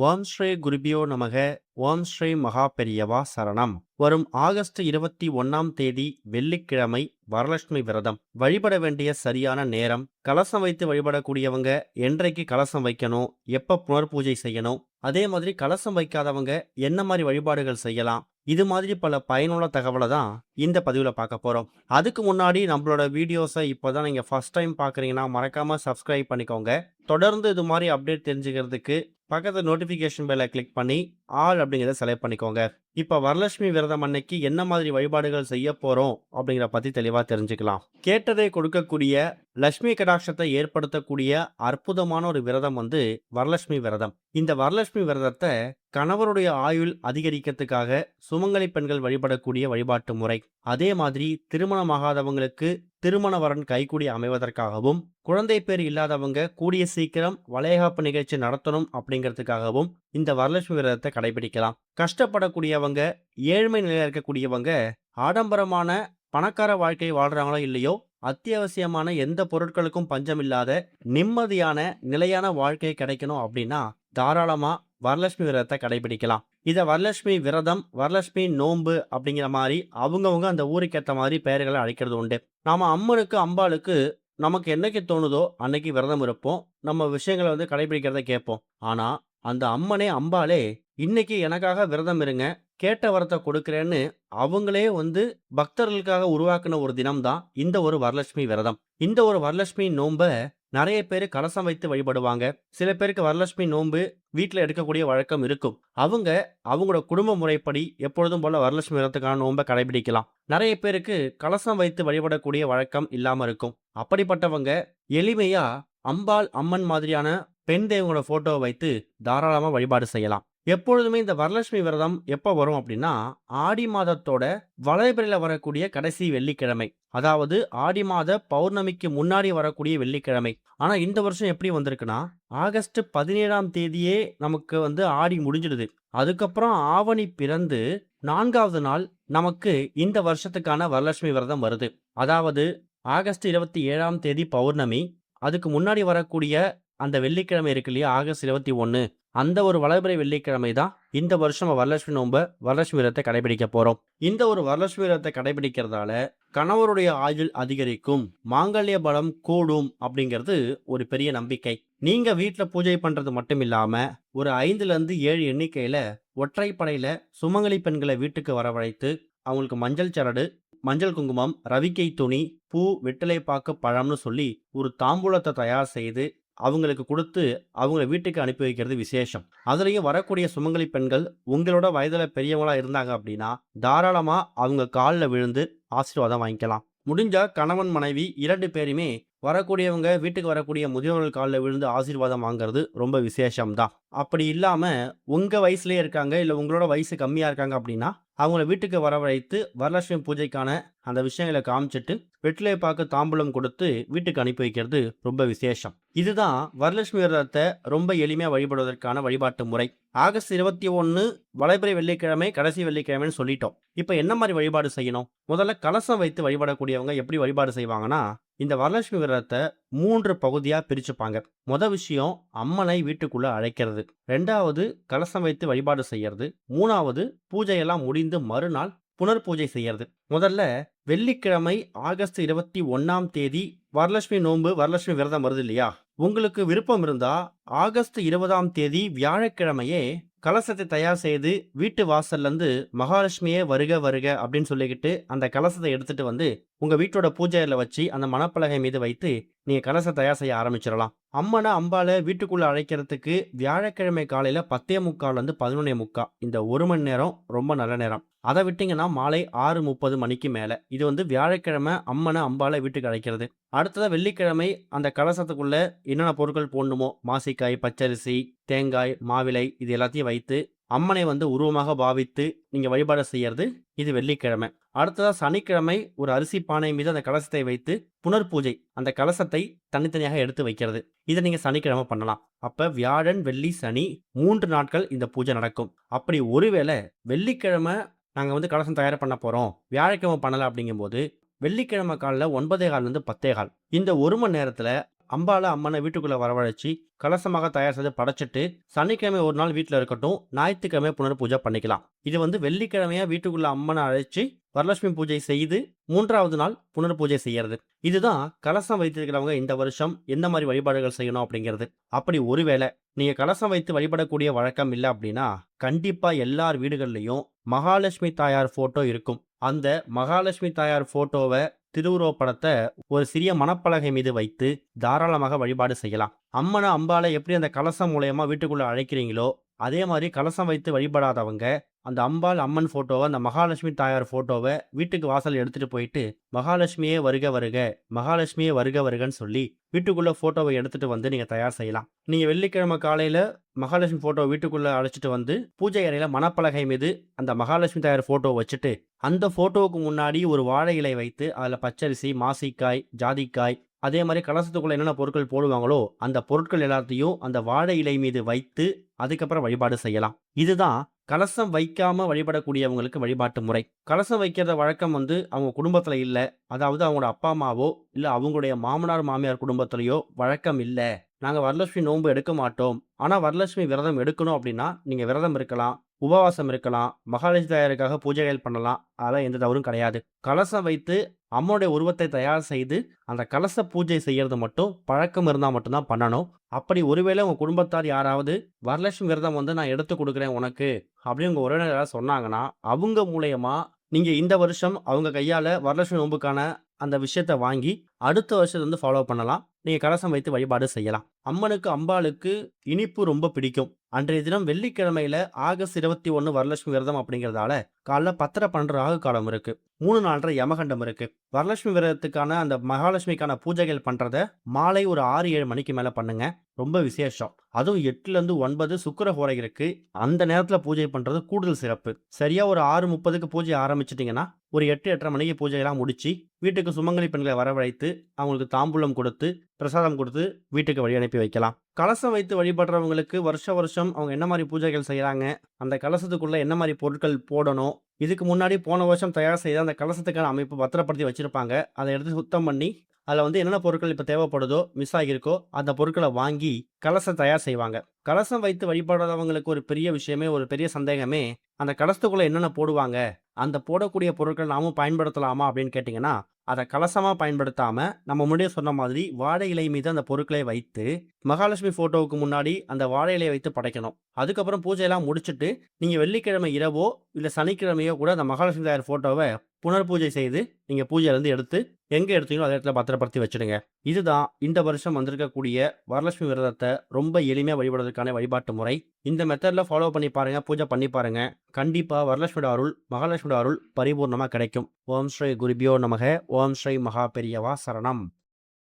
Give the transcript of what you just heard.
ஓம் ஸ்ரீ குருபியோ நமக. ஓம் ஸ்ரீ மகா பெரியவா சரணம். வரும் ஆகஸ்ட் 21ஆம் தேதி வெள்ளிக்கிழமை வரலட்சுமி விரதம். வழிபட வேண்டிய சரியான நேரம், கலசம் வைத்து வழிபடக்கூடியவங்க என்றைக்கு கலசம் வைக்கணும், எப்ப புனர்பூஜை செய்யணும், அதே மாதிரி கலசம் வைக்காதவங்க என்ன மாதிரி வழிபாடுகள் செய்யலாம், இது மாதிரி பல பயனுள்ள தகவலை தான் இந்த பதிவில் பார்க்க போகிறோம். அதுக்கு முன்னாடி நம்மளோட வீடியோஸை இப்போ தான் நீங்கள் ஃபர்ஸ்ட் டைம் பார்க்குறீங்கன்னா மறக்காமல் சப்ஸ்கிரைப் பண்ணிக்கோங்க. தொடர்ந்து இது மாதிரி அப்டேட் தெரிஞ்சுக்கிறதுக்கு பக்கத்து நோட்டிஃபிகேஷன் பெல்லை கிளிக் பண்ணி ஆல் அப்படிங்கிறத செலக்ட் பண்ணிக்கோங்க. இப்போ வரலட்சுமி விரதம் அன்னைக்கு என்ன மாதிரி வழிபாடுகள் செய்ய போகிறோம் அப்படிங்கிற பற்றி தெளிவாக தெரிஞ்சுக்கலாம். கேட்டதை கொடுக்கக்கூடிய, லட்சுமி கடாட்சத்தை ஏற்படுத்தக்கூடிய அற்புதமான ஒரு விரதம் வரலட்சுமி விரதம். இந்த வரலட்சுமி விரதத்தை கணவருடைய ஆயுள் அதிகரிக்கிறதுக்காக சுமங்கலி பெண்கள் வழிபடக்கூடிய வழிபாட்டு முறை. அதே மாதிரி திருமணமாகாதவங்களுக்கு திருமண வரன் கைகூடி அமைவதற்காகவும், குழந்தை பேர் இல்லாதவங்க கூடிய சீக்கிரம் வளைகாப்பு நிகழ்ச்சி நடத்தணும் அப்படிங்கிறதுக்காகவும் இந்த வரலட்சுமி விரதத்தை கடைபிடிக்கலாம். கஷ்டப்படக்கூடியவங்க, ஏழ்மை நிலையில இருக்கக்கூடியவங்க, ஆடம்பரமான பணக்கார வாழ்க்கை வாழ்றாங்களோ இல்லையோ, அத்தியாவசியமான எந்த பொருட்களுக்கும் பஞ்சம் இல்லாத நிம்மதியான நிலையான வாழ்க்கை கிடைக்கணும் அப்படின்னா தாராளமா வரலட்சுமி விரதத்தை கடைபிடிக்கலாம். இதை வரலட்சுமி விரதம், வரலட்சுமி நோன்பு அப்படிங்கிற மாதிரி அவங்கவுங்க அந்த ஊருக்கு ஏற்ற மாதிரி பெயர்களை அழைக்கிறது உண்டு. நாம அம்மனுக்கு, அம்பாளுக்கு நமக்கு என்னைக்கு தோணுதோ அன்னைக்கு விரதம் இருப்போம். நம்ம விஷயங்களை கடைபிடிக்கிறத கேட்போம். ஆனா அந்த அம்மனே, அம்பாலே இன்னைக்கு எனக்காக விரதம் இருங்க, கேட்ட வரத்தை கொடுக்கிறேன்னு அவங்களே பக்தர்களுக்காக உருவாக்குன ஒரு தினம் தான் இந்த ஒரு வரலட்சுமி விரதம். இந்த ஒரு வரலட்சுமி நோன்ப நிறைய பேர் கலசம் வைத்து வழிபடுவாங்க. சில பேருக்கு வரலட்சுமி நோன்பு வீட்டில் எடுக்கக்கூடிய வழக்கம் இருக்கும். அவங்களோட குடும்ப முறைப்படி எப்பொழுதும் போல வரலட்சுமி விரதத்துக்கான நோன்பை கடைபிடிக்கலாம். நிறைய பேருக்கு கலசம் வைத்து வழிபடக்கூடிய வழக்கம் இல்லாம இருக்கும். அப்படிப்பட்டவங்க எளிமையா அம்பாள், அம்மன் மாதிரியான பெண் தெய்வங்களோட போட்டோவை வைத்து தாராளமா வழிபாடு செய்யலாம். எப்பொழுதுமே இந்த வரலட்சுமி விரதம் எப்போ வரும் அப்படின்னா ஆடி மாதத்தோட வளர்பிறையில வரக்கூடிய கடைசி வெள்ளிக்கிழமை, அதாவது ஆடி மாத பௌர்ணமிக்கு முன்னாடி வரக்கூடிய வெள்ளிக்கிழமை. ஆனா இந்த வருஷம் எப்படி வந்திருக்குன்னா ஆகஸ்ட் 17ஆம் தேதியே நமக்கு ஆடி முடிஞ்சிடுது. அதுக்கப்புறம் ஆவணி பிறந்து 4வது நாள் நமக்கு இந்த வருஷத்துக்கான வரலட்சுமி விரதம் வருது. அதாவது ஆகஸ்ட் 27ஆம் தேதி பௌர்ணமி, அதுக்கு முன்னாடி வரக்கூடிய அந்த வெள்ளிக்கிழமை இருக்கு இல்லையா, ஆகஸ்ட் 21, அந்த ஒரு வளர்பிறை வெள்ளிக்கிழமை தான் இந்த வருஷம் வரலட்சுமி நோன்ப, வரலட்சுமி விரதத்தை கடைபிடிக்க போறோம். இந்த ஒரு வரலட்சுமி விரதத்தை கடைபிடிக்கிறதால கணவருடைய ஆயுள் அதிகரிக்கும், மாங்கல்ய பலம் கூடும் அப்படிங்கிறது ஒரு பெரிய நம்பிக்கை. நீங்க வீட்டுல பூஜை பண்றது மட்டும் இல்லாம ஒரு 5ல இருந்து 7 எண்ணிக்கையில ஒற்றைப்படையில சுமங்கலி பெண்களை வீட்டுக்கு வரவழைத்து அவங்களுக்கு மஞ்சள் சரடு, மஞ்சள் குங்குமம், ரவிக்கை துணி, பூ, வெற்றிலை பாக்கு, பழம்னு சொல்லி ஒரு தாம்பூலத்தை தயார் செய்து அவங்களுக்கு கொடுத்து அவங்கள வீட்டுக்கு அனுப்பி வைக்கிறது விசேஷம். அதுலயும் வரக்கூடிய சுமங்கலி பெண்கள் உங்களோட வயதுல பெரியவங்களா இருந்தாங்க அப்படின்னா தாராளமா அவங்க காலில் விழுந்து ஆசீர்வாதம் வாங்கிக்கலாம். முடிஞ்சா கணவன் மனைவி 2 பேருமே வரக்கூடியவங்க வீட்டுக்கு வரக்கூடிய முதியோர்கள் காலில் விழுந்து ஆசீர்வாதம் வாங்குறது ரொம்ப விசேஷம் தான். அப்படி இல்லாம உங்க வயசுலயே இருக்காங்க, இல்ல உங்களோட வயசு கம்மியா இருக்காங்க அப்படின்னா அவங்கள வீட்டுக்கு வரவழைத்து வரலட்சுமி பூஜைக்கான அந்த விஷயங்களை காமிச்சிட்டு வெற்றிலை பாக்கு, தாம்பூலம் கொடுத்து வீட்டுக்கு அனுப்பி வைக்கிறது ரொம்ப விசேஷம். இதுதான் வரலட்சுமி விரதத்தை ரொம்ப எளிமையா வழிபடுவதற்கான வழிபாட்டு முறை. ஆகஸ்ட் 21 வளர்பிறை வெள்ளிக்கிழமை, கடைசி வெள்ளிக்கிழமைன்னு சொல்லிட்டோம். இப்ப என்ன மாதிரி வழிபாடு செய்யணும்? முதல்ல கலசம் வைத்து வழிபடக்கூடியவங்க எப்படி வழிபாடு செய்வாங்கன்னா இந்த வரலட்சுமி விரதத்தை 3 பகுதியா பிரிச்சுப்பாங்க. விஷயம் அம்மனை வீட்டுக்குள்ள அழைக்கிறது, 2வது கலசம் வைத்து வழிபாடு செய்யறது, 3வது பூஜையெல்லாம் முடிந்து மறுநாள் புனர் பூஜை செய்யறது. முதல்ல வெள்ளிக்கிழமை ஆகஸ்ட் 21ஆம் தேதி வரலட்சுமி நோன்பு, வரலட்சுமி விரதம் வருது இல்லையா, உங்களுக்கு விருப்பம் இருந்தா ஆகஸ்ட் 20ஆம் தேதி வியாழக்கிழமையே கலசத்தை தயார் செய்து வீட்டு வாசல்ல இருந்து மகாலட்சுமியே வருக வருக அப்படின்னு சொல்லிக்கிட்டு அந்த கலசத்தை எடுத்துட்டு உங்க வீட்டோட பூஜையில வச்சு அந்த மணப்பலகை மீது வைத்து நீங்க கலசத்தை தயார் செய்ய ஆரம்பிச்சிடலாம். அம்மனை, அம்பால வீட்டுக்குள்ள அழைக்கிறதுக்கு வியாழக்கிழமை காலையில 10:45 11:45 இந்த 1 மணி நேரம் ரொம்ப நல்ல நேரம். அதை விட்டீங்கன்னா மாலை 6:30 மணிக்கு மேல. இது வியாழக்கிழமை அம்மனை, அம்பால வீட்டுக்கு அழைக்கிறது. அடுத்ததா வெள்ளிக்கிழமை அந்த கலசத்துக்குள்ள என்னென்ன பொருட்கள் போடணுமோ, மாசிக்காய், பச்சரிசி, தேங்காய், மாவிலை, இது எல்லாத்தையும் வைத்து அம்மனை உருவமாக பாவித்து நீங்க வழிபாடு செய்யறது இது வெள்ளிக்கிழமை. அடுத்ததா சனிக்கிழமை ஒரு அரிசி பானை மீது அந்த கலசத்தை வைத்து புனர் பூஜை, அந்த கலசத்தை தனித்தனியாக எடுத்து வைக்கிறது. இதை நீங்க சனிக்கிழமை பண்ணலாம். அப்ப வியாழன், வெள்ளி, சனி 3 நாட்கள் இந்த பூஜை நடக்கும். அப்படி ஒருவேளை வெள்ளிக்கிழமை நாங்க கலசம் தயார் பண்ண போறோம், வியாழக்கிழமை பண்ணல அப்படிங்கும்போது வெள்ளிக்கிழமை காலைல 9:15 10:15 இந்த 1 மணி நேரத்துல அம்பால அம்மனை வீட்டுக்குள்ள வரவழைச்சு கலசமாக தயார் செய்து படைச்சிட்டு சனிக்கிழமை ஒரு நாள் வீட்டில் இருக்கட்டும், ஞாயிற்றுக்கிழமை புனர் பூஜை பண்ணிக்கலாம். இது வெள்ளிக்கிழமையா வீட்டுக்குள்ள அம்மனை அழைச்சி வரலட்சுமி பூஜை செய்து 3வது நாள் புனர் பூஜை செய்யறது. இதுதான் கலசம் வைத்திருக்கிறவங்க இந்த வருஷம் எந்த மாதிரி வழிபாடுகள் செய்யணும் அப்படிங்கிறது. அப்படி ஒருவேளை நீங்க கலசம் வைத்து வழிபடக்கூடிய வழக்கம் இல்லை அப்படின்னா, கண்டிப்பா எல்லார் வீடுகள்லயும் மகாலட்சுமி தாயார் போட்டோ இருக்கும். அந்த மகாலட்சுமி தாயார் போட்டோவை திருவுருவப் படத்தை ஒரு சிறிய மணப்பலகை மீது வைத்து தாராளமாக வழிபாடு செய்யலாம். அம்மனை அம்பாலை எப்படி அந்த கலசம் மூலயமா வீட்டுக்குள்ள அழைக்கிறீங்களோ, அதே மாதிரி கலசம் வைத்து வழிபடாதவங்க அந்த அம்பாள் அம்மன் போட்டோவை, அந்த மகாலட்சுமி தாயார் போட்டோவை வீட்டுக்கு வாசல் எடுத்துட்டு போயிட்டு மகாலட்சுமியே வருக வருக, மகாலட்சுமியே வருக வருகன்னு சொல்லி வீட்டுக்குள்ள போட்டோவை எடுத்துட்டு வந்து நீங்க தயார் செய்யலாம். நீங்க வெள்ளிக்கிழமை காலையில மகாலட்சுமி போட்டோ வீட்டுக்குள்ள அழைச்சிட்டு வந்து பூஜை அறையில மணப்பலகை மீது அந்த மகாலட்சுமி தாயார் போட்டோ வச்சுட்டு அந்த போட்டோவுக்கு முன்னாடி ஒரு வாழை இலை வைத்து அதுல பச்சரிசி, மாசிக்காய், ஜாதிக்காய், அதே மாதிரி கலசத்துக்குள்ள என்னென்ன பொருட்கள் போடுவாங்களோ அந்த பொருட்கள் எல்லாத்தையும் அந்த வாழை இலை மீது வைத்து அதுக்கப்புறம் வழிபாடு செய்யலாம். இதுதான் கலசம் வைக்காம வழிபடக்கூடியவங்களுக்கு வழிபாட்டு முறை. கலசம் வைக்கிறத வழக்கம் அவங்க குடும்பத்துல இல்ல, அதாவது அவங்களோட அப்பா அம்மாவோ இல்ல அவங்களுடைய மாமனார் மாமியார் குடும்பத்திலயோ வழக்கம் இல்ல, நாங்க வரலட்சுமி நோன்பு எடுக்க மாட்டோம், ஆனா வரலட்சுமி விரதம் எடுக்கணும் அப்படின்னா நீங்க விரதம் இருக்கலாம், உபவாசம் இருக்கலாம், மகாலட்சுமி தாயாருக்காக பூஜைகள் பண்ணலாம், அதெல்லாம் எந்த தவறும் கிடையாது. கலசம் வைத்து அம்மனுடைய உருவத்தை தயார் செய்து அந்த கலச பூஜை செய்யறது மட்டும் பழக்கம் இருந்தால் மட்டும்தான் பண்ணணும். அப்படி ஒருவேளை உங்க குடும்பத்தார் யாராவது வரலட்சுமி விரதம் நான் எடுத்து கொடுக்குறேன் உனக்கு அப்படின்னு உங்க உறவினர் யாராவது சொன்னாங்கன்னா, அவங்க மூலயமா நீங்க இந்த வருஷம் அவங்க கையால வரலட்சுமி நோன்புக்கான அந்த விஷயத்த வாங்கி அடுத்த வருஷத்துல ஃபாலோ பண்ணலாம். நீங்க கலசம் வைத்து வழிபாடு செய்யலாம். அம்மனுக்கு அம்பாளுக்கு இனிப்பு ரொம்ப பிடிக்கும். அன்றைய தினம் வெள்ளிக்கிழமையில ஆகஸ்ட் 21 வரலட்சுமி விரதம் அப்படிங்கிறதால காலைல 10:12 ராகு காலம் இருக்கு, 3 4:30 யமகண்டம் இருக்கு. வரலட்சுமி விரதத்துக்கான அந்த மகாலட்சுமிக்கான பூஜைகள் பண்றத மாலை ஒரு 6-7 மணிக்கு மேல பண்ணுங்க. ரொம்ப விசேஷம். அதுவும் 8ல இருந்து 9 சுக்கிர ஹோரை இருக்கு. அந்த நேரத்துல பூஜை பண்றது கூடுதல் சிறப்பு. சரியா ஒரு 6:30க்கு பூஜை ஆரம்பிச்சிட்டீங்கன்னா ஒரு 8-8:30 மணிக்கு பூஜையெல்லாம் முடிச்சு வீட்டுக்கு சுமங்கலி பெண்களை வரவழைத்து அவங்களுக்கு தாம்பூலம் கொடுத்து பிரசாதம் கொடுத்து வீட்டுக்கு வழி அனுப்பி வைக்கலாம். கலசம் வைத்து வழிபடுறவங்களுக்கு வருஷம் அவங்க என்ன மாதிரி பூஜைகள் செய்யறாங்க, அந்த கலசத்துக்குள்ள என்ன மாதிரி பொருட்கள் போடணும், இதுக்கு முன்னாடி போன வருஷம் தயார் செய்த அந்த கலசத்துக்கான அமைப்பு பத்திரப்படுத்தி வச்சிருப்பாங்க. அதை எடுத்து சுத்தம் பண்ணி அதில் என்னென்ன பொருட்கள் இப்போ தேவைப்படுதோ மிஸ் ஆகியிருக்கோ அந்த பொருட்களை வாங்கி கலசம் தயார் செய்வாங்க. கலசம் வைத்து வழிபடாதவங்களுக்கு ஒரு பெரிய விஷயமே, ஒரு பெரிய சந்தேகமே, அந்த கலசத்துக்குள்ள என்னென்ன போடுவாங்க, அந்த போடக்கூடிய பொருட்கள் நாமும் பயன்படுத்தலாமா அப்படின்னு கேட்டிங்கன்னா, அதை கலசமாக பயன்படுத்தாம நம்ம முன்னாடியே சொன்ன மாதிரி வாழை இலை மீது அந்த பொருட்களை வைத்து மகாலட்சுமி போட்டோவுக்கு முன்னாடி அந்த வாழை இலையை வைத்து படைக்கணும். அதுக்கப்புறம் பூஜையெல்லாம் முடிச்சுட்டு நீங்கள் வெள்ளிக்கிழமை இரவோ இல்லை சனிக்கிழமையோ கூட அந்த மகாலட்சுமி தாயார் போட்டோவை புனர் பூஜை செய்து நீங்கள் பூஜையிலேருந்து எடுத்து எங்கே எடுத்தீங்களோ அதே இடத்துல பத்திரப்படுத்தி வச்சுடுங்க. இதுதான் இந்த வருஷம் வந்திருக்கக்கூடிய வரலட்சுமி விரதத்தை ரொம்ப எளிமையாக வழிபடுறதுக்கான வழிபாட்டு முறை. இந்த மெத்தடில் ஃபாலோ பண்ணி பாருங்க, பூஜை பண்ணி பாருங்க. கண்டிப்பாக வரலட்சுமியோட அருள், மகாலட்சுமியோட அருள் பரிபூர்ணமாக கிடைக்கும். ஓம் ஸ்ரீ குருபியோ நமக. ஓம் ஸ்ரீ மகா பெரியவா சரணம்.